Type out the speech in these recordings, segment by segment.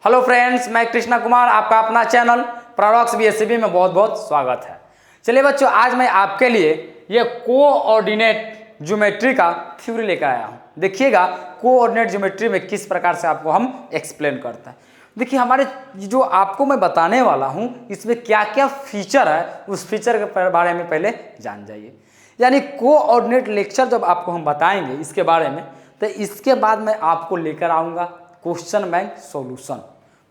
Hello friends, मैं कृष्णा कुमार, आपका अपना चैनल पैराडॉक्स बीएससीबी में बहुत बहुत स्वागत है। चलिए बच्चों, आज मैं आपके लिए ये कोऑर्डिनेट ज्योमेट्री का थ्योरी लेकर आया हूँ। देखिएगा कोऑर्डिनेट ज्योमेट्री में किस प्रकार से आपको हम एक्सप्लेन करते हैं। देखिए हमारे जो आपको मैं बताने वाला हूँ इसमें क्या क्या फीचर है, उस फीचर के बारे में पहले जान जाइए। यानी कोऑर्डिनेट लेक्चर जब आपको हम बताएंगे इसके बारे में, तो इसके बाद मैं आपको लेकर आऊँगा क्वेश्चन बैंक सॉल्यूशन।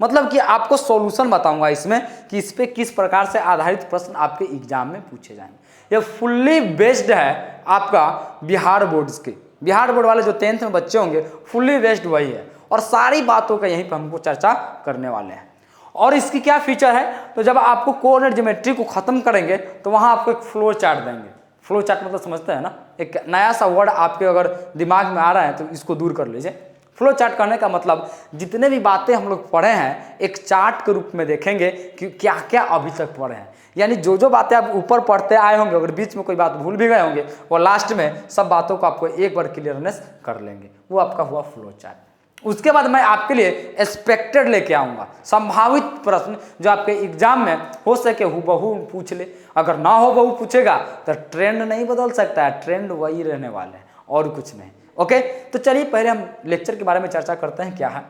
मतलब कि आपको सॉल्यूशन बताऊंगा इसमें कि इस पे किस प्रकार से आधारित प्रश्न आपके एग्जाम में पूछे जाएंगे। ये फुल्ली बेस्ड है आपका बिहार बोर्ड्स के, बिहार बोर्ड वाले जो 10th में बच्चे होंगे फुल्ली बेस्ड वही है, और सारी बातों का यहीं पर हमको चर्चा करने वाले हैं। और इसकी क्या फीचर है, तो जब आपको कोऑर्डिनेट ज्योमेट्री को खत्म करेंगे तो वहां आपको एक फ्लो चार्ट देंगे। फ्लो चार्ट मतलब समझते हैं ना, एक नया सा वर्ड आपके अगर दिमाग में आ रहा है तो इसको दूर कर लीजिए। फ्लो चार्ट करने का मतलब जितने भी बातें हम लोग पढ़े हैं एक चार्ट के रूप में देखेंगे कि क्या क्या अभी तक पढ़े हैं। यानी जो जो बातें आप ऊपर पढ़ते आए होंगे, अगर बीच में कोई बात भूल भी गए होंगे, वो लास्ट में सब बातों को आपको एक बार क्लियरनेस कर लेंगे। वो आपका हुआ फ्लो चार्ट। उसके बाद मैं आपके लिए एक्सपेक्टेड लेके आऊँगा, संभावित प्रश्न जो आपके एग्जाम में हो सके हूबहू पूछ ले। अगर ना हो बहू पूछेगा तो ट्रेंड नहीं बदल सकता है, ट्रेंड वही रहने वाले हैं और कुछ नहीं। ओके, तो चलिए पहले हम लेक्चर के बारे में चर्चा करते हैं क्या है।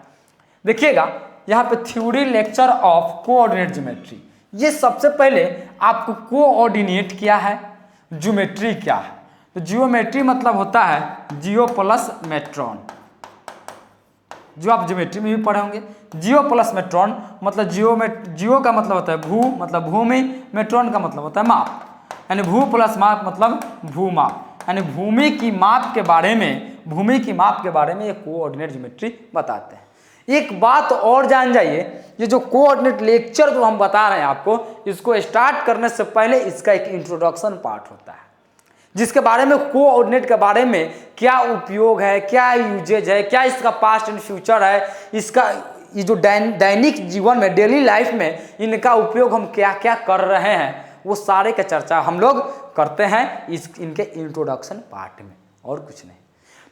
देखिएगा यहाँ पे theory lecture of coordinate geometry. ये सबसे पहले आपको कोऑर्डिनेट क्या है, ज्योमेट्री क्या है। तो जियोमेट्री मतलब होता है जियो प्लस मेट्रॉन, जो आप ज्योमेट्री में भी पढ़े होंगे। जियो प्लस मेट्रॉन मतलब जियो का मतलब होता है भू, मतलब भूमि, मेट्रॉन का मतलब होता है माप, यानी भू प्लस माप मतलब भू माप, यानी भूमि की माप के बारे में, भूमि की माप के बारे में ये कोऑर्डिनेट ज्योमेट्री बताते हैं। एक बात और जान जाइए, ये जो कोऑर्डिनेट लेक्चर जो हम बता रहे हैं आपको, इसको स्टार्ट करने से पहले इसका एक इंट्रोडक्शन पार्ट होता है, जिसके बारे में कोऑर्डिनेट के बारे में क्या उपयोग है, क्या यूजेज है, क्या इसका पास्ट एंड फ्यूचर है, इसका ये जो दैनिक जीवन में, डेली लाइफ में इनका उपयोग हम क्या क्या कर रहे हैं, वो सारे का चर्चा हम लोग करते हैं इनके इंट्रोडक्शन पार्ट में, और कुछ नहीं।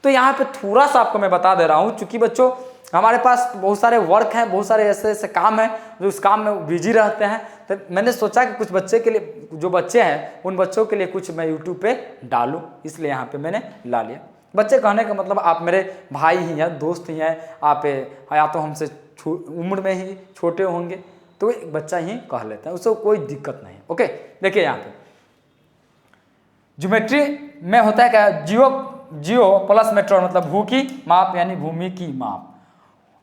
तो यहाँ पे थोड़ा सा आपको मैं बता दे रहा हूँ, चूंकि बच्चों हमारे पास बहुत सारे वर्क हैं, बहुत सारे ऐसे ऐसे काम हैं जो उस काम में बिजी रहते हैं, तो मैंने सोचा कि कुछ बच्चे के लिए, जो बच्चे हैं उन बच्चों के लिए कुछ मैं यूट्यूब पे डालूँ, इसलिए यहाँ पे मैंने ला लिया। बच्चे कहने का मतलब आप मेरे भाई ही हैं, दोस्त ही हैं, आप या तो हमसे उम्र में ही छोटे होंगे, तो एक बच्चा ही कह लेता है, उसको कोई दिक्कत नहीं। ओके, देखिए यहाँ पे ज्योमेट्री में होता है क्या, जियो प्लस मेट्रॉन मतलब भू की माप, यानी भूमि की माप।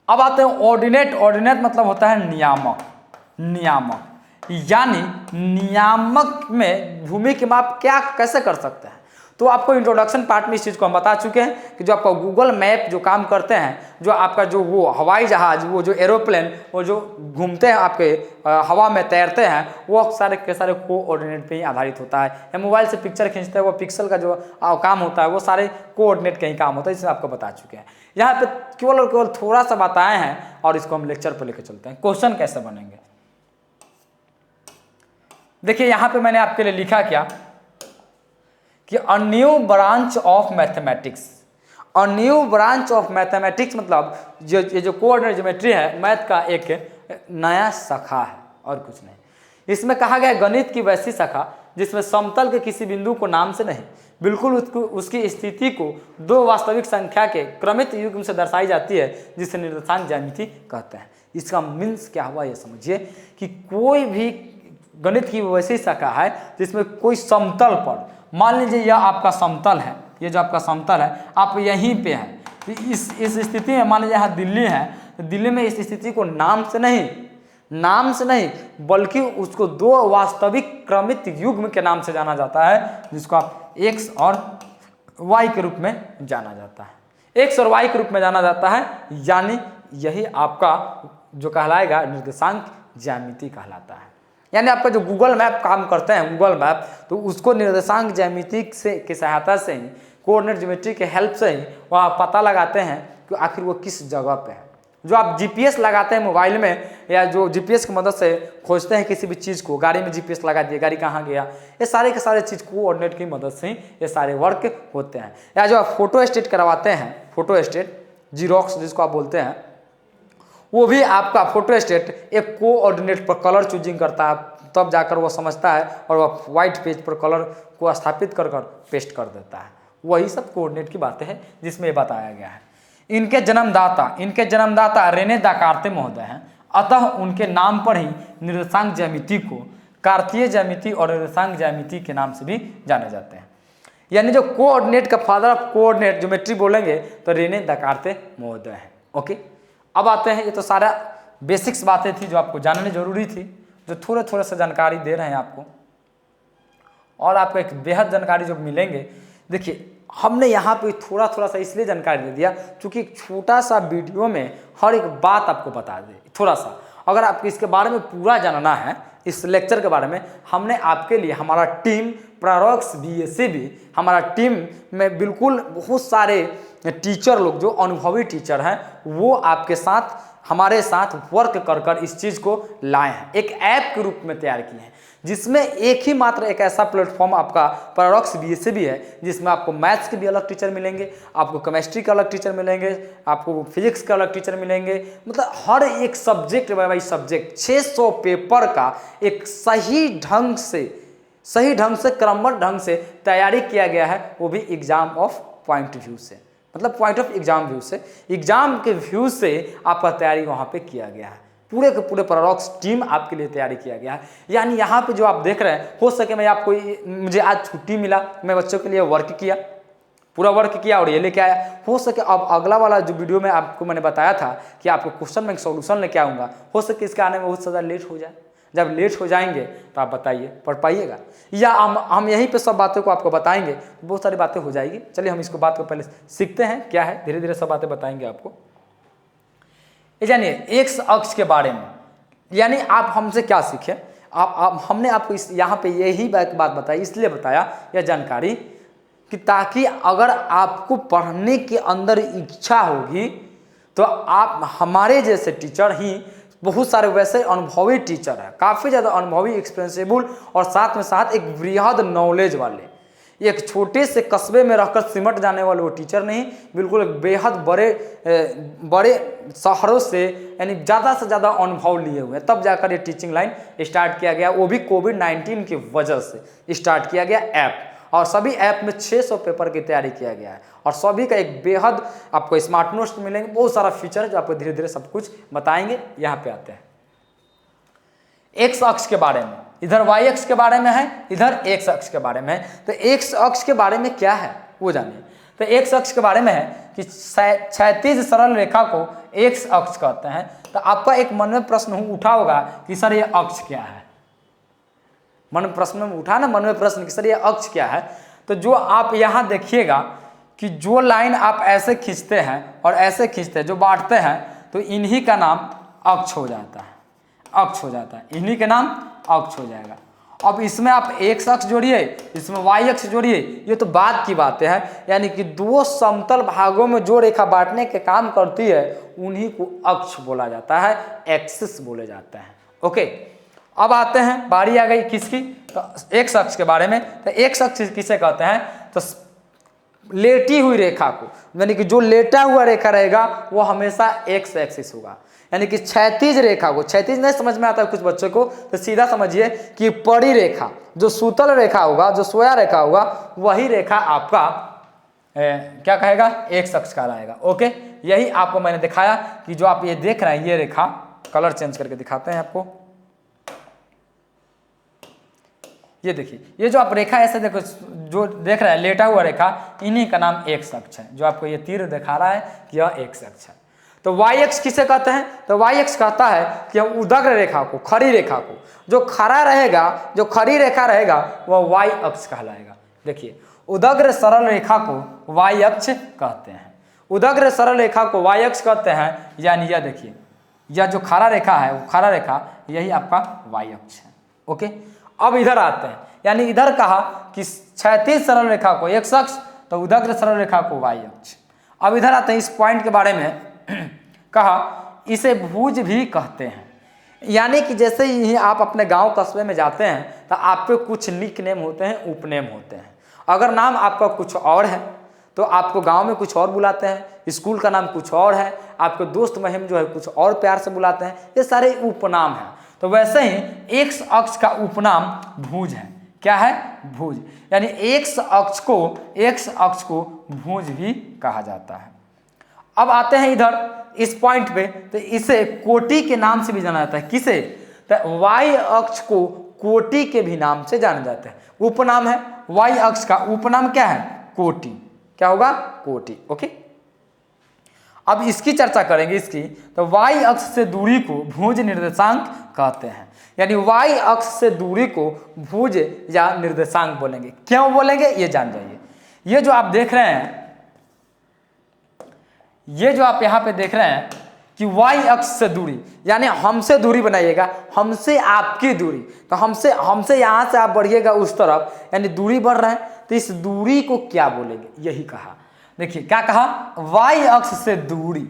अब आते हैं ऑर्डिनेट। ऑर्डिनेट मतलब होता है नियामक, नियामक, यानी नियामक में भूमि की माप क्या कैसे कर सकते हैं। तो आपको इंट्रोडक्शन पार्ट में इस चीज़ को हम बता चुके हैं कि जो आपका गूगल मैप जो काम करते हैं, जो आपका जो वो हवाई जहाज, वो जो एरोप्लेन, वो जो घूमते हैं आपके हवा में तैरते हैं, वो सारे के सारे कोऑर्डिनेट पे ही आधारित होता है। या मोबाइल से पिक्चर खींचते हैं, वो पिक्सल का जो काम होता है वो सारे कोऑर्डिनेट का ही काम होता है, इसमें आपको बता चुके हैं। यहाँ पे केवल और केवल थोड़ा सा बताए हैं, और इसको हम लेक्चर पर लेकर चलते हैं। क्वेश्चन कैसे बनेंगे, देखिए यहाँ पे मैंने आपके लिए लिखा क्या कि a new branch of mathematics. A new branch of mathematics मतलब ये जो कोऑर्डिनेट ज्योमेट्री है, मैथ का एक नया शाखा है और कुछ नहीं। इसमें कहा गया गणित की वैसी शाखा जिसमें समतल के किसी बिंदु को नाम से नहीं, बिल्कुल उसकी स्थिति को दो वास्तविक संख्या के क्रमित युग्म से दर्शाई जाती है, जिसे निर्देशांक ज्यामिति कहते हैं। इसका मीन्स क्या हुआ ये समझिए कि कोई भी गणित की वैसी शाखा है जिसमें कोई समतल पर, मान लीजिए यह आपका समतल है, ये जो आपका समतल है, आप यहीं पे हैं, इस स्थिति में मान लीजिए यहाँ दिल्ली है, तो दिल्ली में इस स्थिति को नाम से नहीं बल्कि उसको दो वास्तविक क्रमित युग्म के नाम से जाना जाता है, जिसको आप x और y के रूप में जाना जाता है, x और y के रूप में जाना जाता है। यानी यही आपका जो कहलाएगा निर्देशांक ज्यामिति कहलाता है। यानी आपका जो गूगल मैप काम करते हैं, गूगल मैप, तो उसको निर्देशांक ज्यामिति से की सहायता से ही, कोऑर्डिनेट ज्योमेट्री के हेल्प से ही वह पता लगाते हैं कि आखिर वो किस जगह पे है। जो आप जीपीएस लगाते हैं मोबाइल में, या जो जीपीएस की मदद से खोजते हैं किसी भी चीज़ को, गाड़ी में जीपीएस लगा दिए, गाड़ी कहाँ गया, ये सारे के सारे चीज़ कोऑर्डिनेट की मदद से ही ये सारे वर्क होते हैं। या जो आप फोटो स्टेट करवाते हैं, फोटो स्टेट जीरोक्स जिसको आप बोलते हैं, वो भी आपका फोटोस्टेट एक कोऑर्डिनेट पर कलर चूजिंग करता है, तब जाकर वो समझता है और वह वाइट पेज पर कलर को स्थापित कर पेस्ट कर देता है। वही सब कोऑर्डिनेट की बातें हैं जिसमें ये बताया गया है। इनके जन्मदाता रेने दाकार्ते महोदय हैं, अतः उनके नाम पर ही निर्देशांक ज्यामिति को कार्तीय ज्यामिति और निर्देशांक ज्यामिति के नाम से भी जाने जाते हैं। यानी जो कोऑर्डिनेट का फादर ऑफ कोऑर्डिनेट ज्योमेट्री बोलेंगे तो रेने दाकार्ते महोदय हैं। ओके, अब आते हैं, ये तो सारा बेसिक्स बातें थी जो आपको जानने जरूरी थी, जो थोड़े सा जानकारी दे रहे हैं आपको, और आपको एक बेहद जानकारी जो मिलेंगे। देखिए हमने यहाँ पे थोड़ा सा इसलिए जानकारी दे दिया क्योंकि एक छोटा सा वीडियो में हर एक बात आपको बता दे। थोड़ा सा अगर आपको इसके बारे में पूरा जानना है, इस लेक्चर के बारे में, हमने आपके लिए हमारा टीम प्रोडक्ट्स BSCB, हमारा टीम में बिल्कुल बहुत सारे टीचर लोग जो अनुभवी टीचर हैं वो आपके साथ हमारे साथ वर्क कर इस चीज़ को लाए हैं, एक ऐप के रूप में तैयार किए हैं, जिसमें एक ही मात्र एक ऐसा प्लेटफॉर्म आपका प्रोडक्ट्स BSCB है जिसमें आपको मैथ्स के भी अलग टीचर मिलेंगे, आपको केमिस्ट्री के अलग टीचर मिलेंगे, आपको फिजिक्स के अलग टीचर मिलेंगे। मतलब हर एक सब्जेक्ट बाई सब्जेक्ट 600 पेपर का एक सही ढंग से क्रमबद्ध ढंग से तैयारी किया गया है, वो भी एग्जाम ऑफ पॉइंट व्यू से, मतलब पॉइंट ऑफ एग्जाम व्यू से, एग्जाम के व्यू से आपका तैयारी वहाँ पे किया गया है। पूरे के पूरे प्रोडक्ट्स टीम आपके लिए तैयारी किया गया है। यानी यहाँ पे जो आप देख रहे हैं, हो सके मुझे आज छुट्टी मिला, मैं बच्चों के लिए वर्क किया, पूरा वर्क किया और ये लेके आया। हो सके अब अगला वाला जो वीडियो में आपको मैंने बताया था कि आपको क्वेश्चन में सोल्यूशन लेके आऊँगा, हो सके इसके आने में बहुत ज़्यादा लेट हो जाए। जब लेट हो जाएंगे तो आप बताइए पढ़ पाइएगा, या हम यहीं पे सब बातों को आपको बताएंगे, बहुत सारी बातें हो जाएगी। चलिए हम इसको बात को पहले सीखते हैं क्या है, धीरे धीरे सब बातें बताएंगे आपको। ये जानिए एक्स अक्ष के बारे में, यानी आप हमसे क्या सीखे, हमने आपको यहाँ पे यही बात बताई, इसलिए बताया यह जानकारी कि ताकि अगर आपको पढ़ने के अंदर इच्छा होगी तो आप हमारे जैसे टीचर ही, बहुत सारे वैसे अनुभवी टीचर हैं, काफ़ी ज़्यादा अनुभवी, एक्सपेंसिबल और साथ में साथ एक बृहद नॉलेज वाले, एक छोटे से कस्बे में रहकर सिमट जाने वाले वो टीचर नहीं, बिल्कुल एक बेहद बड़े शहरों से, यानी ज़्यादा से ज़्यादा अनुभव लिए हुए, तब जाकर ये टीचिंग लाइन स्टार्ट किया गया। वो भी कोविड-19 की वजह से स्टार्ट किया गया ऐप, और सभी ऐप में 600 पेपर की तैयारी किया गया है, और सभी का एक बेहद आपको स्मार्ट नोट्स मिलेंगे, बहुत सारा फीचर जो आपको धीरे धीरे सब कुछ बताएंगे। यहाँ पे आते हैं एक्स अक्ष के बारे में, इधर वाई अक्ष के बारे में है, इधर एक्स अक्ष के बारे में है। तो एक्स अक्ष के बारे में क्या है वो जानिए। तो एक्स अक्ष के बारे में है कि क्षैतिज सरल रेखा को एक्स अक्ष कहते हैं। तो आपका एक मन में प्रश्न उठा होगा कि सर ये अक्ष क्या है, मन प्रश्न में उठा ना, मन में प्रश्न कि सर ये अक्ष क्या है। तो जो आप यहाँ देखिएगा कि जो लाइन आप ऐसे खींचते हैं और ऐसे खींचते हैं, जो बांटते हैं, तो इन्हीं का नाम अक्ष हो जाता है, अक्ष हो जाता है, इन्हीं के नाम अक्ष हो जाएगा। अब इसमें आप एक्स अक्ष जोड़िए, इसमें वाई अक्ष जोड़िए, ये तो बाद की बातें हैं। यानी कि दो समतल भागों में जो रेखा बांटने के काम करती है उन्हीं को अक्ष बोला जाता है, एक्सिस बोले जाते हैं। ओके, अब आते हैं, बारी आ गई किसकी, तो एक्स अक्ष के बारे में। तो एक्स अक्ष किसे कहते हैं, तो लेटी हुई रेखा को, यानी कि जो लेटा हुआ रेखा रहेगा वो हमेशा एक्स एक्सिस होगा। यानी कि क्षैतिज रेखा को, क्षैतिज नहीं समझ में आता है कुछ बच्चों को, तो सीधा समझिए कि पड़ी रेखा, जो सूतल रेखा होगा, जो सोया रेखा होगा, वही रेखा आपका क्या कहेगा, एक्स अक्ष कहलाएगा। ओके, यही आपको मैंने दिखाया कि जो आप ये देख रहे हैं, ये रेखा, कलर चेंज करके दिखाते हैं आपको। ये देखिए, ये जो आप रेखा ऐसे देखो, जो देख रहे हैं लेटा हुआ रेखा, इन्हीं का नाम एक्स अक्ष है। जो आपको ये तीर दिखा रहा है कि यह एक्स अक्ष है। तो वाई अक्ष किसे कहते हैं, तो वाई अक्ष कहता है कि हम उदग्र रेखा को, खड़ी रेखा को, जो खड़ा रहेगा, जो खड़ी रेखा रहेगा, वह वाई अक्ष कहलाएगा। देखिए, उदग्र सरल रेखा को वाई अक्ष कहते हैं, उदग्र सरल रेखा को वाई अक्ष कहते हैं। यानी यह देखिए, यह जो खड़ा रेखा है, वो खड़ा रेखा यही आपका वाई अक्ष है। ओके, अब इधर आते हैं, यानी इधर कहा कि क्षैतिज सरल रेखा को एक्स अक्ष, तो उदग्र सरल रेखा को वाई अक्ष। अब इधर आते हैं, इस पॉइंट के बारे में कहा इसे भुज भी कहते हैं। यानी कि जैसे ही आप अपने गांव कस्बे में जाते हैं तो आपके कुछ निक नेम होते हैं, उपनेम होते हैं। अगर नाम आपका कुछ और है तो आपको गांव में कुछ और बुलाते हैं, स्कूल का नाम कुछ और है, आपके दोस्त महिम जो है कुछ और प्यार से बुलाते हैं, ये सारे उपनाम हैं। तो वैसे ही एक्स अक्ष का उपनाम भुज है। क्या है? भुज। यानी एक्स अक्ष को भुज भी कहा जाता है। अब आते हैं इधर इस पॉइंट पे, तो इसे कोटि के नाम से भी जाना जाता है। किसे? तो वाई अक्ष को कोटि के भी नाम से जाना जाता है। उपनाम है, वाई अक्ष का उपनाम क्या है? कोटि। क्या होगा? कोटि। ओके, अब इसकी चर्चा करेंगे इसकी। तो वाई अक्ष से दूरी को भुज निर्देशांक कहते हैं। यानी वाई अक्ष से दूरी को भुज या निर्देशांक बोलेंगे। क्यों बोलेंगे ये जान जाइए। ये जो आप देख रहे हैं, ये जो आप यहाँ पे देख रहे हैं कि वाई अक्ष से दूरी, यानी हमसे दूरी बनाइएगा, हमसे आपकी दूरी। तो हमसे यहाँ से आप बढ़िएगा उस तरफ, यानी दूरी बढ़ रहा है, तो इस दूरी को क्या बोलेंगे? यही कहा। देखिए क्या कहा? वाई अक्ष से दूरी।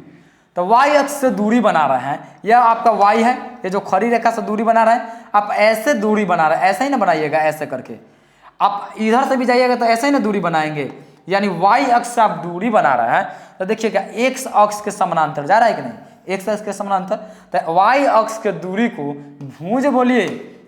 तो वाई अक्ष से दूरी बना रहे हैं, यह आपका वाई है, ये जो खड़ी रेखा से दूरी बना रहे हैं, आप ऐसे दूरी बना रहे हैं, ऐसे ही ना बनाइएगा, ऐसे करके। आप इधर से भी जाइएगा तो ऐसे ही ना दूरी बनाएंगे, यानी वाई अक्ष से आप दूरी बना रहे हैं। तो देखिएगा एक्स अक्ष के समानांतर जा रहा है कि नहीं? एक्स अक्ष के समानांतर। तो वाई अक्ष के दूरी को भुज बोलिए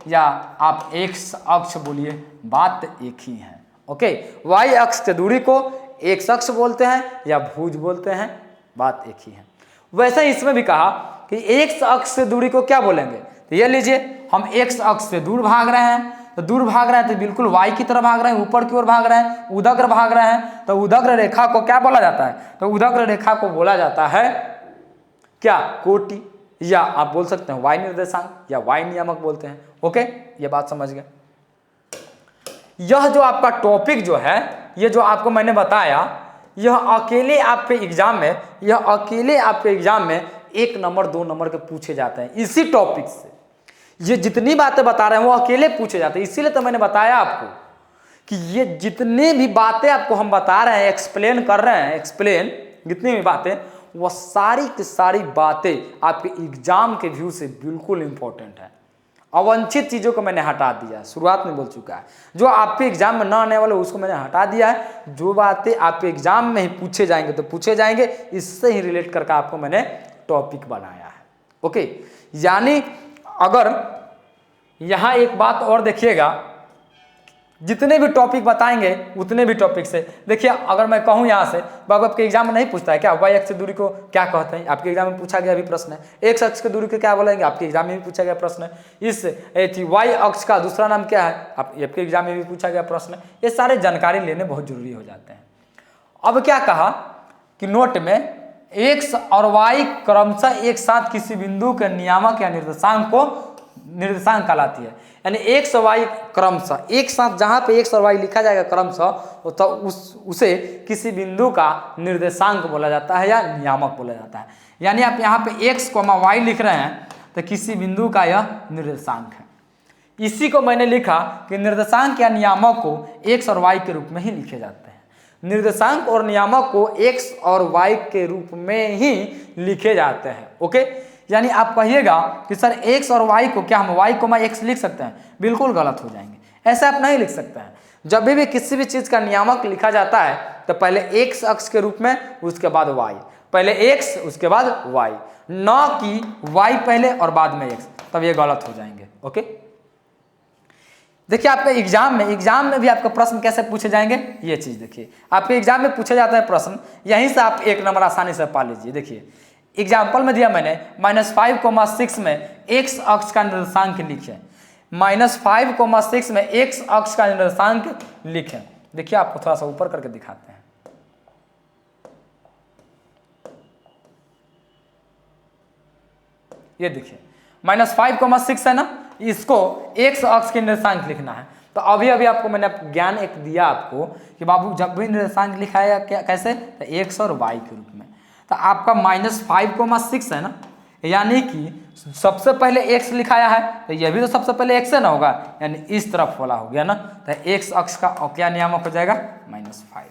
या आप एक्स अक्ष बोलिए, बात एक ही है। ओके, वाई अक्ष के दूरी को एक्स अक्ष बोलते हैं या भुज बोलते हैं, बात एक ही है। वैसे ही इसमें भी कहा कि एक्स अक्ष से दूरी को क्या बोलेंगे? तो ये लीजिए, हम एक्स अक्ष से दूर भाग रहे हैं, तो दूर भाग रहे हैं तो बिल्कुल वाई की तरफ भाग रहे हैं, ऊपर की ओर भाग रहे हैं, उदग्र भाग रहे हैं। तो उदग्र रेखा को क्या बोला जाता है? तो उदग्र रेखा को बोला जाता है क्या? कोटि, या आप बोल सकते हैं वाई निर्देशांक या वाई नियामक बोलते हैं। ओके, ये बात समझ गए। यह जो आपका टॉपिक जो है, ये जो आपको मैंने बताया, यह अकेले आपके एग्जाम में 1 नंबर 2 नंबर के पूछे जाते हैं इसी टॉपिक से। ये जितनी बातें बता रहे हैं वो अकेले पूछे जाते हैं। इसीलिए तो मैंने बताया आपको कि ये जितनी भी बातें आपको हम बता रहे हैं, एक्सप्लेन कर रहे हैं, जितनी भी बातें, वो सारी की सारी बातें आपके एग्जाम के व्यू से बिल्कुल इंपॉर्टेंट है। अवांछित चीज़ों को मैंने हटा दिया है, शुरुआत में बोल चुका है। जो आपके एग्जाम में ना आने वाले उसको मैंने हटा दिया है। जो बातें आपके एग्जाम में ही पूछे जाएंगे तो पूछे जाएंगे, इससे ही रिलेट करके आपको मैंने टॉपिक बनाया है। ओके, यानी अगर यहाँ एक बात और देखिएगा, जितने भी टॉपिक बताएंगे उतने भी टॉपिक से देखिए, अगर मैं कहूँ यहाँ से, बाबू आपके एग्जाम में नहीं पूछता है क्या वाई अक्ष की दूरी को क्या कहते हैं? आपके एग्जाम में पूछा गया भी प्रश्न है। एक्स अक्ष की दूरी को क्या बोलेंगे? आपके एग्जाम में भी पूछा गया प्रश्न है। इस वाई अक्ष का दूसरा नाम क्या है? आपके एग्जाम में भी पूछा गया प्रश्न है। ये सारे जानकारी लेने बहुत जरूरी हो जाते हैं। अब क्या कहा कि नोट में एक्स और वाई क्रमशः एक साथ किसी बिंदु के नियामक या निर्देशांक कहलाती है। यानी एक्स और वाई क्रमशः एक साथ, जहां पे एक्स और वाई लिखा जाएगा क्रमशः, तो उसे किसी बिंदु का निर्देशांक बोला जाता है या नियामक बोला जाता है। यानी आप यहाँ पे एक्स कोमा वाई लिख रहे हैं तो किसी बिंदु का यह निर्देशांक है। इसी को मैंने लिखा कि निर्देशांक या नियामक को एक्स और वाई के रूप में ही लिखे जाते हैं। निर्देशांक और नियामक को एक्स और वाई के रूप में ही लिखे जाते हैं। ओके, यानी आप कहिएगा कि सर एक्स और वाई को क्या हम वाई कोमा एक्स लिख सकते हैं? बिल्कुल गलत हो जाएंगे, ऐसे आप नहीं लिख सकते हैं। जब भी किसी भी चीज का नियामक लिखा जाता है तो पहले एक्स अक्ष के रूप में, उसके बाद वाई, पहले एक्स उसके बाद वाई, न कि वाई पहले और बाद में एक्स, तब ये गलत हो जाएंगे। ओके, देखिए आपके एग्जाम में भी आपका प्रश्न कैसे पूछे जाएंगे, ये चीज देखिए। आपके एग्जाम में पूछा जाता है प्रश्न, यहीं से आप 1 नंबर आसानी से पा लीजिए। देखिए एग्जाम्पल में दिया मैंने -5,6 में एक्स अक्ष का निर्देशांक लिखें। -5,6 में एक्स अक्ष का निर्देशांक लिखें। देखिए आपको थोड़ा सा ऊपर करके दिखाते हैं। ये देखिए -5,6 है ना, इसको एक्स अक्ष के निर्देशांक लिखना है। तो अभी आपको मैंने ज्ञान एक दिया आपको कि बाबू जब भी निर्देशांक लिखाया क्या कैसे, तो एक्स और वाई के रूप में। तो आपका -5,6 है ना, यानी कि सबसे पहले एक्स लिखाया है तो यह भी तो सबसे पहले एक्स है ना होगा, यानी इस तरफ वाला हो गया ना। तो एक्स अक्ष का क्या नियामक हो जाएगा? -5।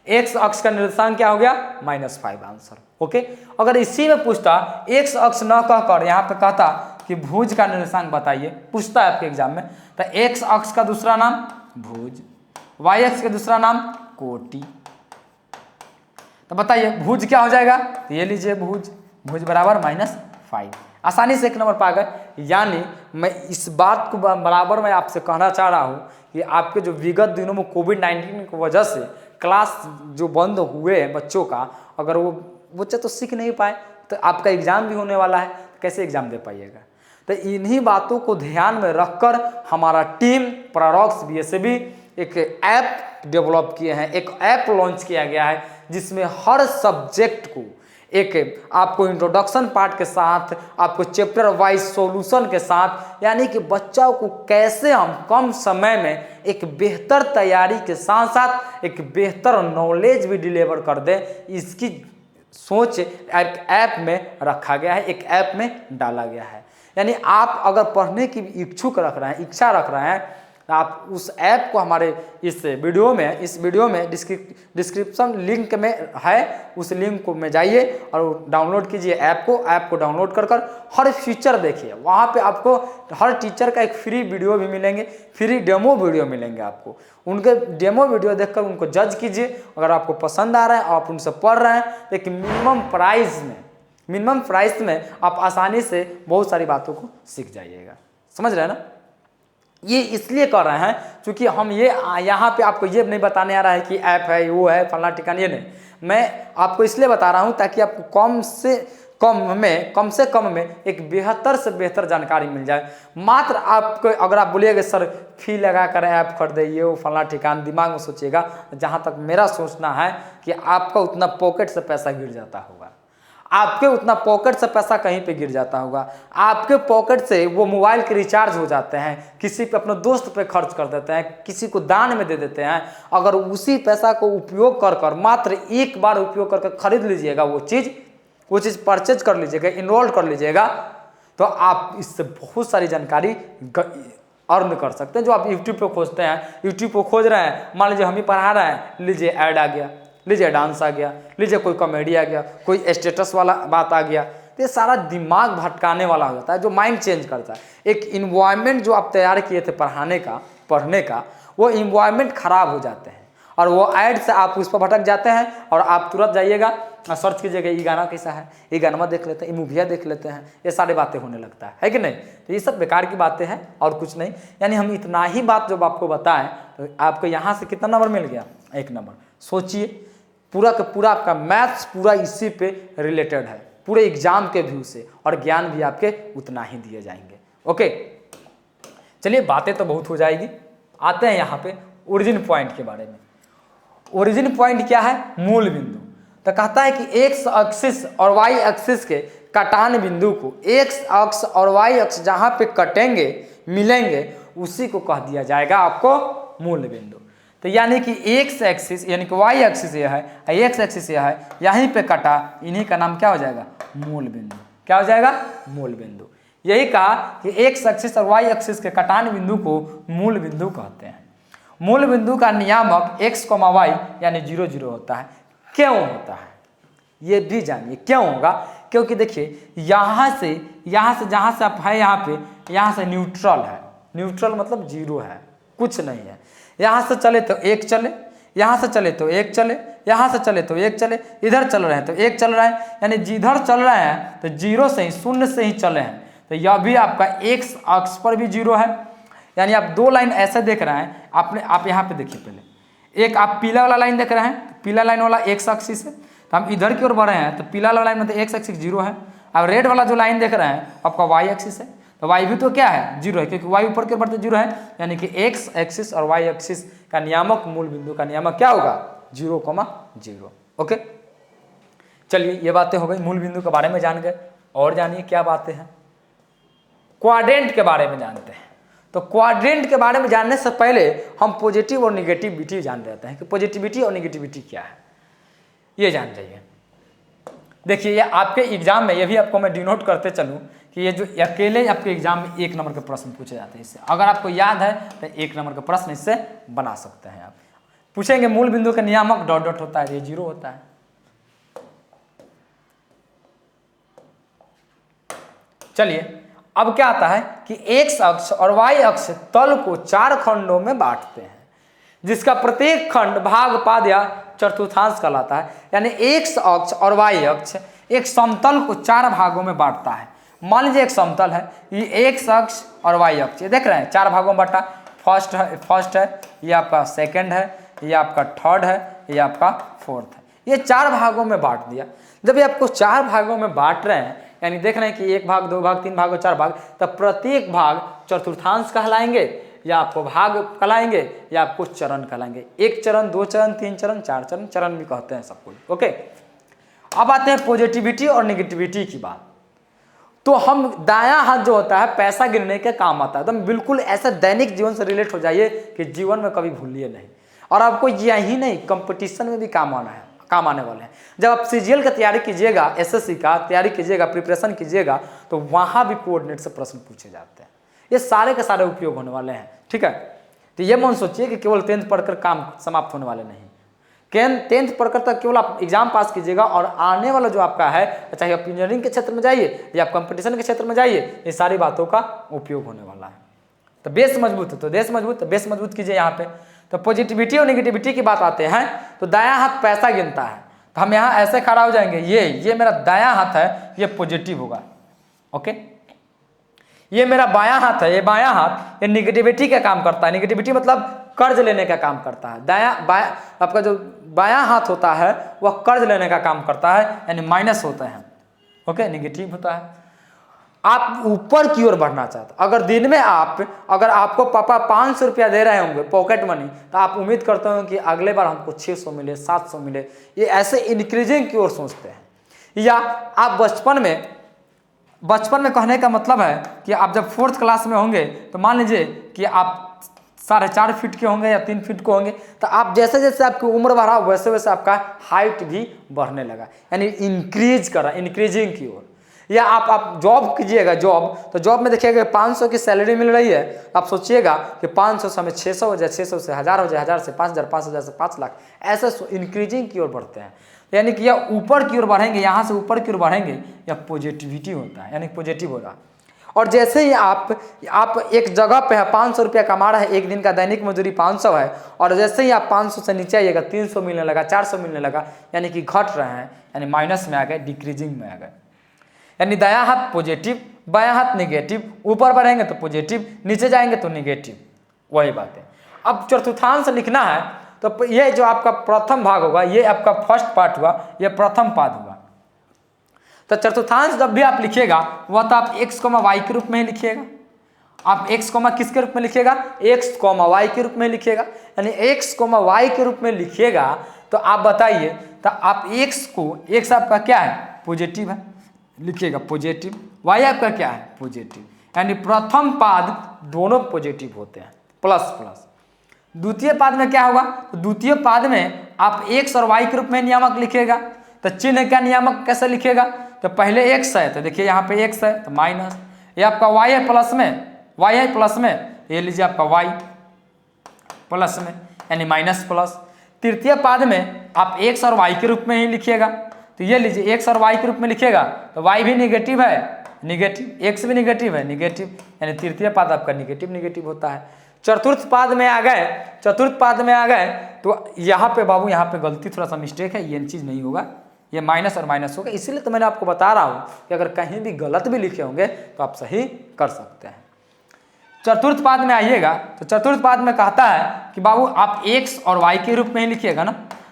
एक्स अक्ष का निर्देशांक क्या हो गया? -5 आंसर। ओके, अगर इसी में पूछता एक्स अक्ष न कहकर यहाँ पे कहता कि भुज का निर्देशांक बताइए, पूछता है आपके एग्जाम में, तो एक्स अक्ष का दूसरा नाम भुज, वाई अक्ष का दूसरा नाम कोटि। तो बताइए भुज क्या हो जाएगा, तो ये लीजिए भुज, भुज बराबर -5। आसानी से 1 नंबर पा गए। यानी मैं इस बात को बराबर मैं आपसे कहना चाह रहा हूँ कि आपके जो विगत दिनों में कोविड-19 की वजह से क्लास जो बंद हुए हैं बच्चों का, अगर वो बच्चे तो सीख नहीं पाए तो आपका एग्ज़ाम भी होने वाला है, तो कैसे एग्ज़ाम दे पाइएगा। तो इन्हीं बातों को ध्यान में रखकर हमारा टीम प्रोडॉक्स BSAB एक ऐप डेवलप किए हैं, एक ऐप लॉन्च किया गया है जिसमें हर सब्जेक्ट को एक आपको इंट्रोडक्शन पार्ट के साथ, आपको चैप्टर वाइज सॉल्यूशन के साथ, यानी कि बच्चों को कैसे हम कम समय में एक बेहतर तैयारी के साथ साथ एक बेहतर नॉलेज भी डिलीवर कर दें, इसकी सोच एक ऐप में रखा गया है, एक ऐप में डाला गया है। यानी आप अगर पढ़ने की इच्छुक रख रहे हैं, इच्छा रख रहे हैं, आप उस ऐप को हमारे इस वीडियो में डिस्क्रिप्शन लिंक में है, उस लिंक को में जाइए और डाउनलोड कीजिए ऐप को डाउनलोड कर हर फीचर देखिए। वहाँ पे आपको हर टीचर का एक फ्री वीडियो भी मिलेंगे, फ्री डेमो वीडियो मिलेंगे आपको। उनके डेमो वीडियो देखकर उनको जज कीजिए। अगर आपको पसंद आ रहा है, आप उनसे पढ़ रहे हैं, तो एक मिनिमम प्राइस में आप आसानी से बहुत सारी बातों को सीख जाइएगा। समझ रहे हैं ना। ये इसलिए कर रहे हैं क्योंकि हम ये यहाँ पे आपको ये नहीं बताने आ रहा है कि ऐप है, वो है, फलना ठिकाना, ये नहीं। मैं आपको इसलिए बता रहा हूँ ताकि आपको कम से कम में एक बेहतर से बेहतर जानकारी मिल जाए। मात्र आपको अगर आप बोलिएगा सर फी लगा कर ऐप खरीदे, ये वो फलना ठिकाना, दिमाग में सोचिएगा। जहाँ तक मेरा सोचना है कि आपका उतना पॉकेट से पैसा गिर जाता होगा, आपके उतना पॉकेट से पैसा कहीं पे गिर जाता होगा, आपके पॉकेट से वो मोबाइल के रिचार्ज हो जाते हैं, किसी पे अपने दोस्त पे खर्च कर देते हैं, किसी को दान में दे देते हैं। अगर उसी पैसा को उपयोग कर मात्र एक बार उपयोग करके खरीद लीजिएगा, वो चीज़ परचेज कर लीजिएगा, इनरोल कर लीजिएगा, तो आप इससे बहुत सारी जानकारी अर्न कर सकते हैं। जो आप यूट्यूब पे खोजते हैं, यूट्यूब पे खोज रहे हैं, मान लीजिए हम ही पढ़ा रहे हैं, लीजिए ऐड आ गया, लीजिए डांस आ गया, लीजिए कोई कॉमेडी आ गया, कोई स्टेटस वाला बात आ गया, तो ये सारा दिमाग भटकाने वाला हो जाता है, जो माइंड चेंज करता है। एक इन्वायरमेंट जो आप तैयार किए थे पढ़ने का, वो इन्वायरमेंट खराब हो जाते हैं और वो ऐड से आप उस पर भटक जाते हैं और आप तुरंत जाइएगा, सर्च कीजिएगा ये गाना कैसा है, ये गाना देख लेते हैं, ये मूवियाँ देख लेते हैं, ये सारी बातें होने लगता है कि नहीं। तो ये सब बेकार की बातें हैं और कुछ नहीं। यानी हम इतना ही बात जब आपको बताएं तो आपको यहाँ से कितना नंबर मिल गया, 1 नंबर। सोचिए पूरा का पूरा आपका मैथ्स पूरा इसी पे रिलेटेड है, पूरे एग्जाम के व्यू से, और ज्ञान भी आपके उतना ही दिए जाएंगे। ओके, चलिए बातें तो बहुत हो जाएगी, आते हैं यहाँ पे ओरिजिन पॉइंट के बारे में। ओरिजिन पॉइंट क्या है, मूल बिंदु। तो कहता है कि एक्स एक्सिस और वाई एक्सिस के कटान बिंदु को, एक्स अक्ष और वाई अक्ष जहाँ पे कटेंगे मिलेंगे, उसी को कह दिया जाएगा आपको मूल बिंदु। तो यानी कि एक्स एक्सिस यानी कि वाई एक्सिस यह है, एक्स एक्सिस यह है, यहीं पे कटा, इन्हीं का नाम क्या हो जाएगा, मूल बिंदु। क्या हो जाएगा, मूल बिंदु। यही कहा कि एक्स एक्सिस और वाई एक्सिस के कटान बिंदु को मूल बिंदु कहते हैं। मूल बिंदु का नियामक x, y यानी 0 0 होता है। क्यों होता है ये भी जानिए, क्यों होगा। क्योंकि देखिए यहाँ से जहाँ से आप है यहाँ से न्यूट्रल है, न्यूट्रल मतलब 0 है, कुछ नहीं है। यहाँ से चले तो 1 चले, यहाँ से चले तो 1 चले, यहाँ से चले तो 1 चले, इधर चल रहे हैं तो 1 चल रहा है, यानी जिधर चल रहे हैं तो 0 से ही, 0 से ही चले हैं। तो यह भी आपका x अक्ष पर भी 0 है। यानी आप 2 लाइन ऐसे देख रहे हैं, आप यहाँ पे देखिए, पहले एक आप पीला वाला लाइन देख रहे हैं, पीला लाइन वाला x एक्सिस है, तो हम इधर की ओर बढ़ रहे हैं, तो पीला वाला लाइन मतलब x एक्सिस 0 है। अब रेड वाला जो लाइन देख रहे हैं आपका y एक्सिस है, तो y भी तो क्या है, 0 है, क्योंकि y ऊपर के बढ़ते 0 है। यानी कि x एक्सिस और y एक्सिस का नियामक, मूल बिंदु का नियामक क्या होगा, 0, 0। ओके, चलिए ये बातें हो गई, मूल बिंदु के बारे में जान गए। और जानिए क्या बातें हैं, क्वाड्रेंट के बारे में जानते हैं। तो क्वाड्रेंट के बारे में जानने से पहले हम पॉजिटिव और निगेटिविटी जान लेते हैं कि पॉजिटिविटी और निगेटिविटी क्या है, ये जान जाइए। देखिए ये आपके एग्जाम में, ये भी आपको मैं डिनोट करते चलूँ कि ये जो अकेले आपके एग्जाम में 1 नंबर के प्रश्न पूछे जाते हैं, इससे अगर आपको याद है तो 1 नंबर का प्रश्न इससे बना सकते हैं। आप पूछेंगे मूल बिंदु का नियामक ... होता है, ये 0 होता है। चलिए अब क्या आता है कि x अक्ष और y अक्ष तल को 4 खंडों में बांटते हैं, जिसका प्रत्येक खंड भाग, पाद या चतुर्थांश कहलाता है। यानी एक्स अक्ष और वाई अक्ष एक समतल को 4 भागों में बांटता है। मान लीजिए एक समतल है, ये एक्स अक्ष और वाई अक्ष, ये देख रहे हैं 4 भागों में बांटा। फर्स्ट है, ये आपका सेकंड है, ये आपका थर्ड है, ये आपका फोर्थ है। ये 4 भागों में बांट दिया। जब ये आपको 4 भागों में बांट रहे हैं, यानी देख रहे हैं कि 1 भाग 2 भाग 3 भाग और 4 भाग, तब प्रत्येक भाग चतुर्थांश कहलाएंगे या आपको भाग कहलाएंगे या आपको चरण कहलाएंगे। 1 चरण, 2 चरण, 3 चरण, 4 चरण, चरण भी कहते हैं सब कुछ। ओके, अब आते हैं पॉजिटिविटी और निगेटिविटी की बात। तो हम दायां हाथ जो होता है पैसा गिनने के काम आता है। तो बिल्कुल ऐसा दैनिक जीवन से रिलेट हो जाइए कि जीवन में कभी भूलिए नहीं। और आपको यही नहीं, कंपटीशन में भी काम आने वाले हैं। जब आप सीजीएल का तैयारी कीजिएगा, एसएससी का तैयारी कीजिएगा, प्रिपरेशन कीजिएगा, तो वहां भी कोऑर्डिनेट से प्रश्न पूछे जाते हैं। ये सारे के सारे उपयोग होने वाले हैं। ठीक है, तो ये मन सोचिए कि केवल 10th पढ़कर काम समाप्त होने वाले नहीं। 10th पढ़कर तक केवल आप एग्जाम पास कीजिएगा और आने वाला जो आपका है, चाहे आप इंजीनियरिंग के क्षेत्र में जाइए या आप कंपटीशन के क्षेत्र में जाइए, ये सारी बातों का उपयोग होने वाला है। तो बेस मजबूत है तो देश मजबूत, तो बेस मजबूत कीजिए। यहाँ पे तो पॉजिटिविटी और नेगेटिविटी की बात आते हैं, तो दायां हाथ पैसा गिनता है, तो हम यहाँ ऐसे खड़ा हो जाएंगे, ये मेरा दायां हाथ है, ये पॉजिटिव होगा। ओके, ये मेरा बायां हाथ है, ये बायां हाथ, ये निगेटिविटी का काम करता है। निगेटिविटी मतलब कर्ज लेने का काम करता है। आपका जो बायां हाथ होता है वह कर्ज लेने का काम करता है, यानी माइनस होता है। ओके, निगेटिव होता है। आप ऊपर की ओर बढ़ना चाहते, अगर दिन में अगर आपको पापा 500 रुपया दे रहे होंगे पॉकेट मनी, तो आप उम्मीद करते हो कि अगले बार हमको 600 मिले, 700 मिले। ये ऐसे इंक्रीजिंग की ओर सोचते हैं। या आप बचपन में कहने का मतलब है कि आप जब 4th क्लास में होंगे, तो मान लीजिए कि आप 4.5 फीट के होंगे या 3 फीट के होंगे, तो आप जैसे जैसे आपकी उम्र बढ़ा वैसे वैसे आपका हाइट भी बढ़ने लगा, यानी इंक्रीज कर रहा है, इंक्रीजिंग की ओर। या आप जॉब कीजिएगा, तो जॉब में देखिएगा 500 की सैलरी मिल रही है, आप सोचिएगा कि 500 से हमें 600 हो जाए, 600 से 1000 हो जाए, 1000 से 5000, 5000 से 5 लाख, ऐसे इंक्रीजिंग की ओर बढ़ते हैं। यानी कि या ऊपर की ओर बढ़ेंगे, यहाँ से ऊपर की ओर बढ़ेंगे, या पॉजिटिविटी होता है, यानी पॉजिटिव होगा। और जैसे ही आप एक जगह पे है, 500 रुपया कमा रहे हैं, एक दिन का दैनिक मजदूरी 500 है, और जैसे ही आप 500 से नीचे आइएगा, 300 मिलने लगा, 400 मिलने लगा, यानी कि घट रहे हैं, यानी माइनस में आ गए, डिक्रीजिंग में आ गए। यानी दायां हाथ पॉजिटिव, बायां हाथ नेगेटिव, ऊपर बढ़ेंगे तो पॉजिटिव, नीचे जाएंगे तो नेगेटिव, वही बात है। अब चतुर्थांश लिखना है, तो ये जो आपका प्रथम भाग होगा, ये आपका फर्स्ट पार्ट हुआ, ये प्रथम पाद हुआ। तो चतुर्थांश जब भी आप लिखिएगा, वह तो आप x, y के रूप में ही लिखिएगा। आप x, किसके रूप में लिखिएगा? x, y के रूप में लिखिएगा। यानी x, y के रूप में लिखिएगा, तो आप बताइए, तो आप x आपका क्या है? पॉजिटिव है, लिखिएगा पॉजिटिव। y आपका क्या है? पॉजिटिव। यानी प्रथम पाद दोनों पॉजिटिव होते हैं, प्लस प्लस। द्वितीय पाद में क्या होगा? तो द्वितीय पाद में आप x और y के रूप में नियामक लिखिएगा। तो चिन्ह का नियामक कैसे लिखेगा? तो पहले x है, तो देखिए यहाँ पे x है, तो माइनस, ये आपका y है प्लस में, y है प्लस में, ये लीजिए आपका y प्लस में, यानी माइनस प्लस। तृतीय पाद में आप x और y के रूप में ही लिखिएगा। तो ये लीजिए x और y के रूप में लिखिएगा, तो y भी निगेटिव है, निगेटिव, x भी निगेटिव है, निगेटिव, यानी तृतीय पाद आपका निगेटिव होता है। चतुर्थ पाद में आ गए, तो यहाँ पे बाबू, यहाँ पे गलती, थोड़ा सा मिस्टेक है, ये चीज़ नहीं होगा, ये माइनस और माइनस होगा। इसीलिए तो मैंने आपको बता रहा हूँ कि अगर कहीं भी गलत भी लिखे होंगे तो आप सही कर सकते हैं। चतुर्थ पाद में आइएगा, तो चतुर्थ पाद में कहता है कि बाबू आप x और y के रूप में ही लिखिएगा ना।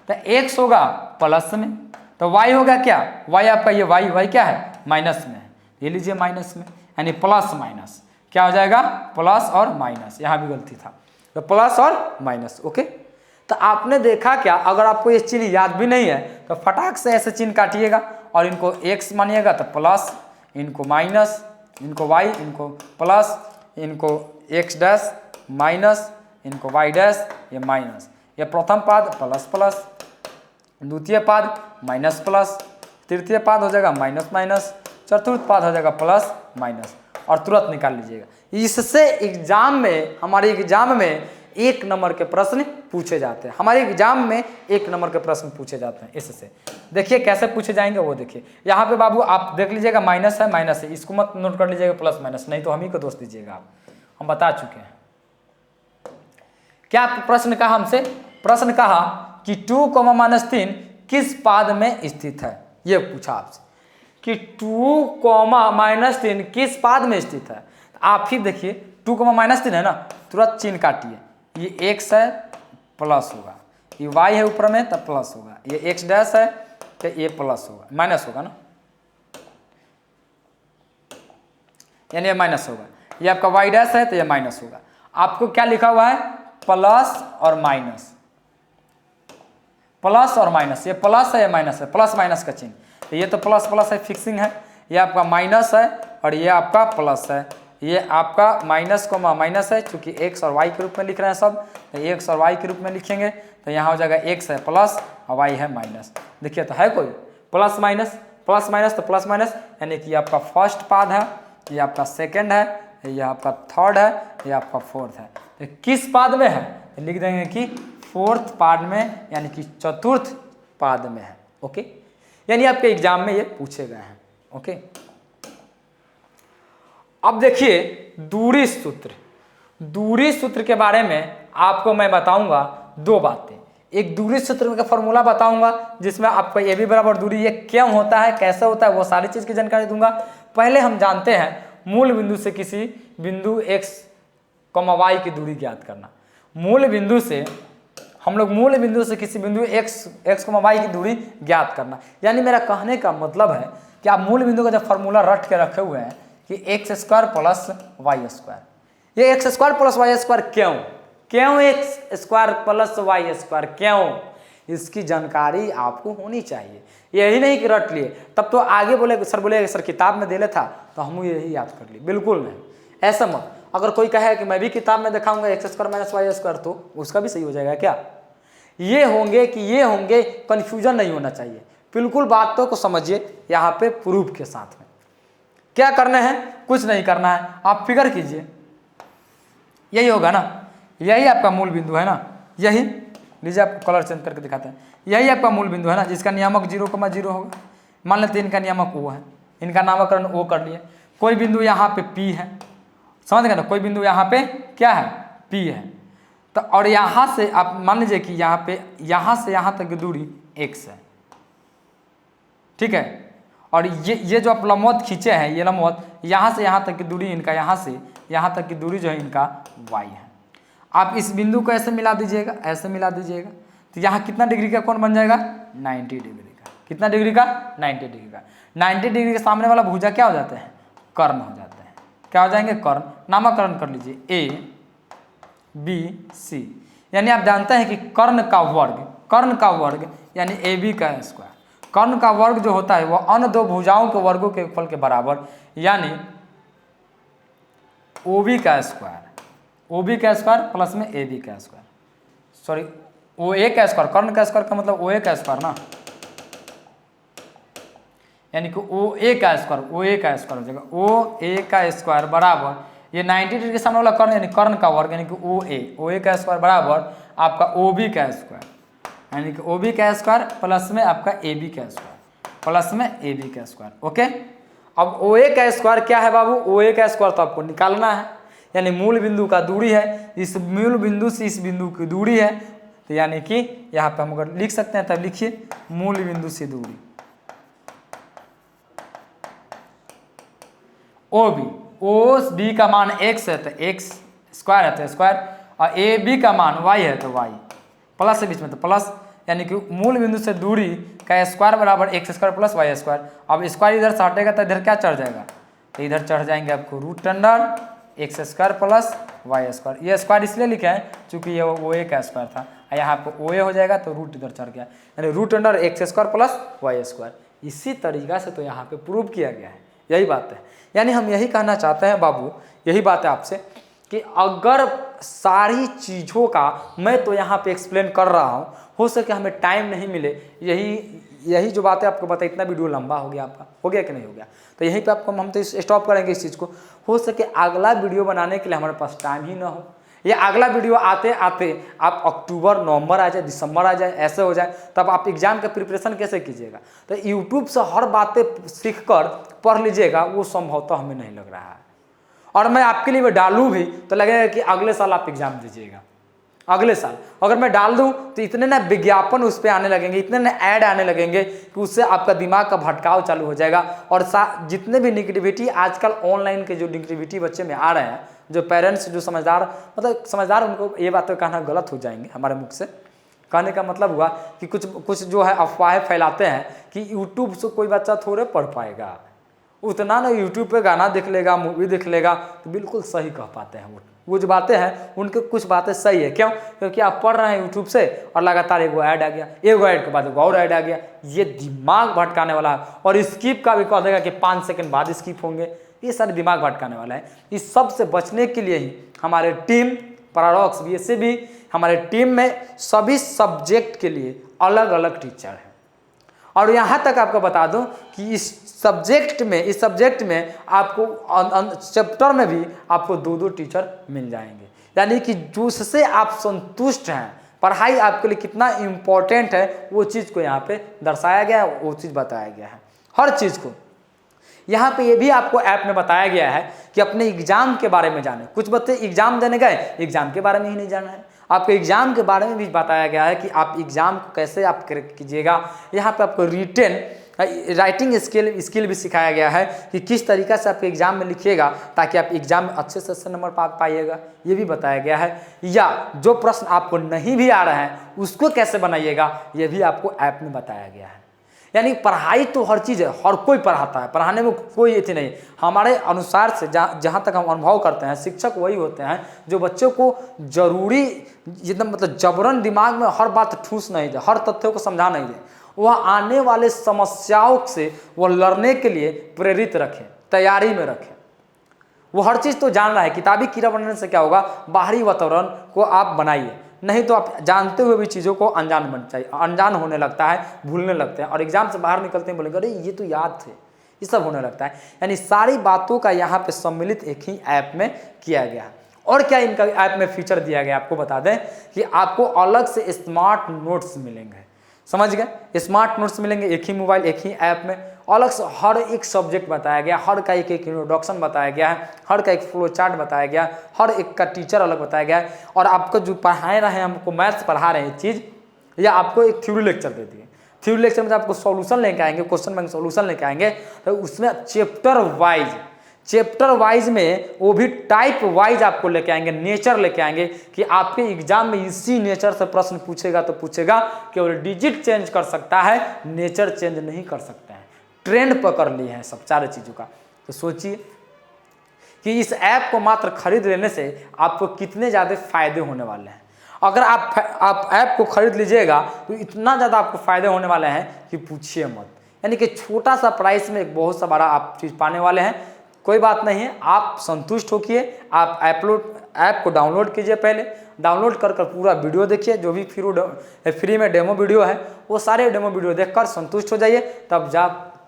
तो x होगा प्लस में, तो y होगा क्या? y आपका ये y क्या है? माइनस में, ये लीजिए माइनस में, यानी प्लस माइनस क्या हो जाएगा? प्लस और माइनस, यहाँ भी गलती था, तो प्लस और माइनस। ओके, तो आपने देखा क्या? अगर आपको ये चिन्ह याद भी नहीं है तो फटाक से ऐसे चिन्ह काटिएगा और इनको x मानिएगा तो प्लस, इनको माइनस, इनको y, इनको प्लस, इनको x डैश माइनस, इनको y डैश, ये माइनस। ये प्रथम पाद प्लस प्लस, द्वितीय पाद माइनस प्लस, तृतीय पाद हो जाएगा माइनस माइनस, चतुर्थ पाद हो जाएगा प्लस माइनस, और तुरंत निकाल लीजिएगा। इससे एग्जाम में, हमारे एग्जाम में 1 नंबर के प्रश्न पूछे जाते हैं। हमारे एग्जाम में 1 नंबर के प्रश्न पूछे जाते हैं। इससे देखिए कैसे पूछे जाएंगे वो देखिए। यहाँ पे बाबू आप देख लीजिएगा, माइनस है, इसको मत नोट कर लीजिएगा प्लस माइनस, नहीं तो हम ही को दोष दीजिएगा आप, हम बता चुके हैं। क्या प्रश्न कहा हमसे? प्रश्न कहा कि 2 माइनस 3 किस पाद में स्थित है, ये पूछा आपसे कि 2 माइनस 3 किस पाद में स्थित है। आप ही देखिए 2 माइनस 3 है ना, तुरंत चिन्ह काटिए, ये x है प्लस होगा, ये y है ऊपर में तब प्लस होगा, ये x डैश है तो ये प्लस होगा, माइनस होगा ना, यानी ये माइनस होगा, ये आपका y डैश है तो ये माइनस होगा। आपको क्या लिखा हुआ है, प्लस और माइनस, प्लस और माइनस, ये प्लस है ये माइनस है, प्लस माइनस का चिन्ह, तो ये तो प्लस प्लस है फिक्सिंग है, ये आपका माइनस है और ये आपका प्लस है, ये आपका माइनस को माइनस है, चूंकि x और y के रूप में लिख रहे हैं सब, तो x और y के रूप में लिखेंगे तो यहाँ हो जाएगा x है प्लस और y है माइनस। देखिए तो है कोई प्लस माइनस तो प्लस माइनस, यानी कि आपका फर्स्ट पाद है, ये आपका सेकेंड है, ये आपका थर्ड है, ये आपका फोर्थ है। तो किस पाद में है, तो लिख देंगे कि फोर्थ पाद में, यानी कि चतुर्थ पाद में है। ओके, यानी आपके एग्जाम में ये पूछे गए हैं। ओके, अब देखिए दूरी सूत्र के बारे में आपको मैं बताऊंगा 2 बातें। एक दूरी सूत्र का फॉर्मूला बताऊंगा जिसमें आपको ए बी बराबर दूरी ये क्यों होता है, कैसे होता है, वो सारी चीज की जानकारी दूंगा। पहले हम जानते हैं मूल बिंदु से किसी बिंदु x, y की दूरी ज्ञात करना। मूल बिंदु से हम लोग मूल बिंदु से किसी बिंदु x, y की दूरी ज्ञात करना, यानी मेरा कहने का मतलब है कि आप मूल बिंदु का जब फॉर्मूला रट के रखे हुए हैं कि x² प्लस y², ये x² प्लस y² क्यों x² प्लस y², क्यों, इसकी जानकारी आपको होनी चाहिए। यही नहीं कि रट लिए तब तो आगे बोले सर, बोले सर किताब में देले था तो हम यही याद कर लिए, बिल्कुल नहीं, ऐसा मत। अगर कोई कहे कि मैं भी किताब में दिखाऊंगा x² माइनस y² तो उसका भी सही हो जाएगा क्या, ये होंगे कि ये होंगे, कंफ्यूजन नहीं होना चाहिए, बिल्कुल बातों को समझिए यहाँ पे प्रूफ के साथ में। क्या करना है, कुछ नहीं करना है, आप फिगर कीजिए, यही होगा ना, यही आपका मूल बिंदु है ना, यही लीजिए आपको कलर चेंज करके दिखाते हैं, यही आपका मूल बिंदु है ना, जिसका नियामक 0,0 होगा। मान लेते हैं इनका नियामक O है, इनका नामकरण O कर लिए। कोई बिंदु यहाँ पे P है, समझ गए ना, कोई बिंदु यहाँ पे क्या है, P है, तो और यहाँ से आप मान लीजिए कि यहाँ पे यहाँ से यहाँ तक की दूरी x है, ठीक है, और ये जो आप लंबवत खींचे हैं, ये लंबवत यहाँ से यहाँ तक की दूरी इनका, यहाँ से यहाँ तक की दूरी जो है इनका y है। आप इस बिंदु को ऐसे मिला दीजिएगा, ऐसे मिला दीजिएगा, तो यहाँ कितना डिग्री का कोण बन जाएगा, 90 डिग्री का। कितना डिग्री का, 90 डिग्री का। 90 डिग्री के सामने वाला भुजा क्या हो जाता है, कर्ण हो जाता है। क्या हो जाएंगे, कर्ण। नामकरण कर लीजिए A B C, यानी आप जानते हैं कि कर्ण का वर्ग यानी AB का स्क्वायर। कर्ण का वर्ग जो होता है वो अन्य 2 भुजाओं के वर्गों के फल के बराबर, यानी OB का स्क्वायर प्लस में AB का स्क्वायर, सॉरी OA का स्क्वायर, कर्ण का स्क्वायर का मतलब OA का स्क्वायर ना, यानी कि OA का स्क्वायर हो जाएगा, OA का स्क्वायर बराबर ये 90 डिग्री के सामने वाला कर्ण यानी कर्ण का वर्ग यानी कि OA का स्क्वायर बराबर आपका OB का स्क्वायर, यानी कि OB का स्क्वायर प्लस में आपका AB का स्क्वायर, ओके। अब OA का स्क्वायर क्या है बाबू, OA का स्क्वायर तो आपको निकालना है, यानी मूल बिंदु का दूरी है, इस मूल बिंदु से इस बिंदु की दूरी है, तो यानी कि यहाँ पे हम अगर लिख सकते हैं तब लिखिए मूल बिंदु से दूरी OB का मान x है तो x स्क्वायर है तो स्क्वायर, और AB का मान y है तो y, प्लस है बीच में तो प्लस, यानी कि मूल बिंदु से दूरी का स्क्वायर बराबर x² प्लस y²। अब स्क्वायर इधर से हटेगा तो इधर क्या चढ़ जाएगा, तो इधर चढ़ जाएंगे आपको √x² प्लस y²। ये स्क्वायर इसलिए लिखे हैं चूंकि ये OA का स्क्वायर था, यहाँ पे OA हो जाएगा तो रूट इधर चढ़ गया, यानी √x² प्लस y²। इसी तरीका से तो यहाँ पे प्रूव किया गया है, यही बात है। यानी हम यही कहना चाहते हैं बाबू, यही बात है आपसे कि अगर सारी चीज़ों का मैं तो यहाँ पे एक्सप्लेन कर रहा हूँ, हो सके हमें टाइम नहीं मिले, यही जो बातें आपको बताया, इतना वीडियो लंबा हो गया आपका, हो गया कि नहीं हो गया, तो यहीं पे आपको हम तो स्टॉप करेंगे इस चीज़ को। हो सके अगला वीडियो बनाने के लिए हमारे पास टाइम ही ना हो, या अगला वीडियो आते आते आप अक्टूबर नवंबर आ जाए, दिसंबर आ जाए, ऐसे हो जाए, तब आप एग्जाम का प्रिपरेशन कैसे कीजिएगा। तो यूट्यूब से हर बातें सीख कर पढ़ लीजिएगा, वो संभव तो हमें नहीं लग रहा है, और मैं आपके लिए डालूँ भी तो लगेगा कि अगले साल आप एग्जाम दीजिएगा, अगले साल अगर मैं डाल दूं तो इतने ना विज्ञापन उस पर आने लगेंगे, इतने ना ऐड आने लगेंगे कि उससे आपका दिमाग का भटकाव चालू हो जाएगा। और जितने भी निगेटिविटी आजकल ऑनलाइन के जो निगेटिविटी बच्चे में आ रहे हैं, जो पेरेंट्स जो समझदार मतलब समझदार उनको ये बात तो कहना गलत हो जाएंगे हमारे मुख से। कहने का मतलब हुआ कि कुछ जो है अफवाहें फैलाते हैं कि यूट्यूब से कोई बच्चा थोड़े पढ़ पाएगा, उतना ना यूट्यूब पे गाना देख लेगा, मूवी देख लेगा, तो बिल्कुल सही कह पाते हैं वो जो बातें हैं उनके कुछ बातें सही है। क्यों? क्योंकि आप पढ़ रहे हैं यूट्यूब से और लगातार एगो ऐड आ गया, एगो ऐड के बाद एगो और ऐड आ गया, ये दिमाग भटकाने वाला है। और स्किप का भी कह देगा कि 5 सेकंड बाद स्किप होंगे, ये सारे दिमाग भटकाने वाला है। इस सब से बचने के लिए ही हमारे टीम पैराडॉक्स BSCB हमारे टीम में सभी सब्जेक्ट के लिए अलग अलग टीचर हैं। और यहाँ तक आपको बता दूं कि इस सब्जेक्ट में आपको चैप्टर में भी आपको 2-2 टीचर मिल जाएंगे। यानी कि जिससे आप संतुष्ट हैं, पढ़ाई आपके लिए कितना इम्पोर्टेंट है वो चीज़ को यहाँ पे दर्शाया गया है, वो चीज़ बताया गया है। हर चीज़ को यहाँ पे ये भी आपको ऐप में बताया गया है कि अपने एग्जाम के बारे में जाने। कुछ बच्चे एग्जाम देने गए, एग्जाम के बारे में ही नहीं जाना है, आपको एग्जाम के बारे में भी बताया गया है कि आप एग्जाम को कैसे आप कीजिएगा। यहाँ पे आपको राइटिंग स्किल भी सिखाया गया है कि किस तरीक़ा से आपके एग्जाम में लिखिएगा ताकि आप एग्जाम में अच्छे से अच्छे नंबर पाइएगा, ये भी बताया गया है। या जो प्रश्न आपको नहीं भी आ रहे हैं उसको कैसे बनाइएगा, ये भी आपको ऐप में बताया गया है। यानी पढ़ाई तो हर चीज़ है, हर कोई पढ़ाता है, पढ़ाने में कोई अथी नहीं। हमारे अनुसार से जहाँ तक हम अनुभव करते हैं, शिक्षक वही होते हैं जो बच्चों को जरूरी एकदम मतलब जबरन दिमाग में हर बात ठूस नहीं दे, हर तथ्यों को समझा नहीं दे, वह आने वाले समस्याओं से वह लड़ने के लिए प्रेरित रखें, तैयारी में रखें। वो हर चीज़ तो जान रहा है, किताबी कीड़ा बनने से क्या होगा, बाहरी वातावरण को आप बनाइए, नहीं तो आप जानते हुए भी चीज़ों को अनजान होने लगता है, भूलने लगते हैं और एग्जाम से बाहर निकलते हैं बोलेंगे अरे ये तो याद थे, ये सब होने लगता है। यानी सारी बातों का यहाँ पे सम्मिलित एक ही ऐप में किया गया है। और क्या इनका ऐप में फीचर दिया गया आपको बता दें कि आपको अलग से स्मार्ट नोट्स मिलेंगे, समझ गए, स्मार्ट नोट्स मिलेंगे एक ही मोबाइल एक ही ऐप में। अलग से हर एक सब्जेक्ट बताया गया, हर का एक इंट्रोडक्शन बताया गया है, हर का एक फ्लो चार्ट बताया गया, हर एक का टीचर अलग बताया गया है। और आपको जो पढ़ाए रहे हैं, हमको मैथ्स पढ़ा रहे हैं चीज़, या आपको एक थ्योरी लेक्चर दे दिए, थ्योरी लेक्चर में आपको सॉल्यूशन लेके आएंगे, क्वेश्चन बैंक सॉल्यूशन लेके आएंगे, तो उसमें चैप्टर वाइज में वो भी टाइप वाइज आपको लेके आएंगे, नेचर लेके आएंगे कि आपके एग्जाम में इसी नेचर से प्रश्न पूछेगा तो पूछेगा, केवल डिजिट चेंज कर सकता है, नेचर चेंज नहीं कर सकता है। ट्रेंड पकड़ लिए हैं सब सारे चीज़ों का। तो सोचिए कि इस ऐप को मात्र खरीद लेने से आपको कितने ज़्यादा फायदे होने वाले हैं। अगर आप ऐप को खरीद लीजिएगा तो इतना ज़्यादा आपको फायदे होने वाले हैं कि पूछिए मत। यानी कि छोटा सा प्राइस में एक बहुत सा बड़ा आप चीज़ पाने वाले हैं। कोई बात नहीं है, आप संतुष्ट होइए, आप ऐप को डाउनलोड कीजिए, पहले डाउनलोड कर पूरा वीडियो देखिए, जो भी फ्री में डेमो वीडियो है वो सारे डेमो वीडियो देखकर संतुष्ट हो जाइए,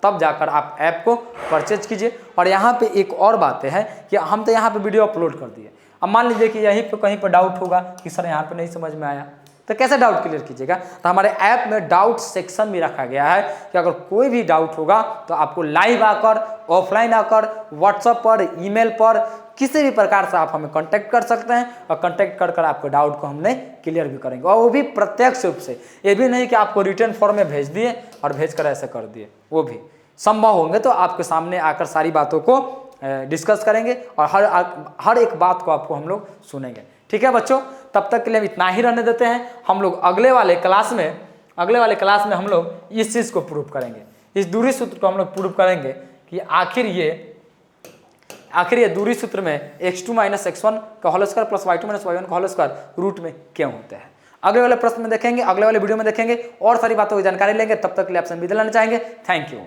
तब जाकर आप ऐप को परचेज कीजिए। और यहाँ पे एक और बात है कि हम तो यहाँ पे वीडियो अपलोड कर दिए, अब मान लीजिए कि यहीं पे कहीं पर डाउट होगा कि सर यहाँ पे नहीं समझ में आया, तो कैसे डाउट क्लियर कीजिएगा। तो हमारे ऐप में डाउट सेक्शन भी रखा गया है कि अगर कोई भी डाउट होगा तो आपको लाइव आकर, ऑफलाइन आकर, व्हाट्सएप पर, ईमेल पर, किसी भी प्रकार से आप हमें कांटेक्ट कर सकते हैं और कांटेक्ट कर आपके डाउट को हमने क्लियर भी करेंगे, और वो भी प्रत्यक्ष रूप से। ये भी नहीं कि आपको रिटर्न फॉर्म में भेज दिए और भेजकर ऐसे कर दिए, वो भी संभव होंगे तो आपके सामने आकर सारी बातों को डिस्कस करेंगे और हर एक बात को आपको हम लोग सुनेंगे। ठीक है बच्चों, तब तक के लिए हम इतना ही रहने देते हैं। हम लोग अगले वाले क्लास में हम लोग इस चीज़ को प्रूव करेंगे, इस दूरी सूत्र को हम लोग प्रूव करेंगे कि आखिर ये दूरी सूत्र में x2 - x1 का whole square plus y2 - y1 का होल स्क्वायर रूट में क्यों होते हैं। अगले वाले प्रश्न में देखेंगे, अगले वाले वीडियो में देखेंगे और सारी बातों की जानकारी लेंगे। तब तक के लिए आपसे विदा लेना चाहेंगे। Thank you.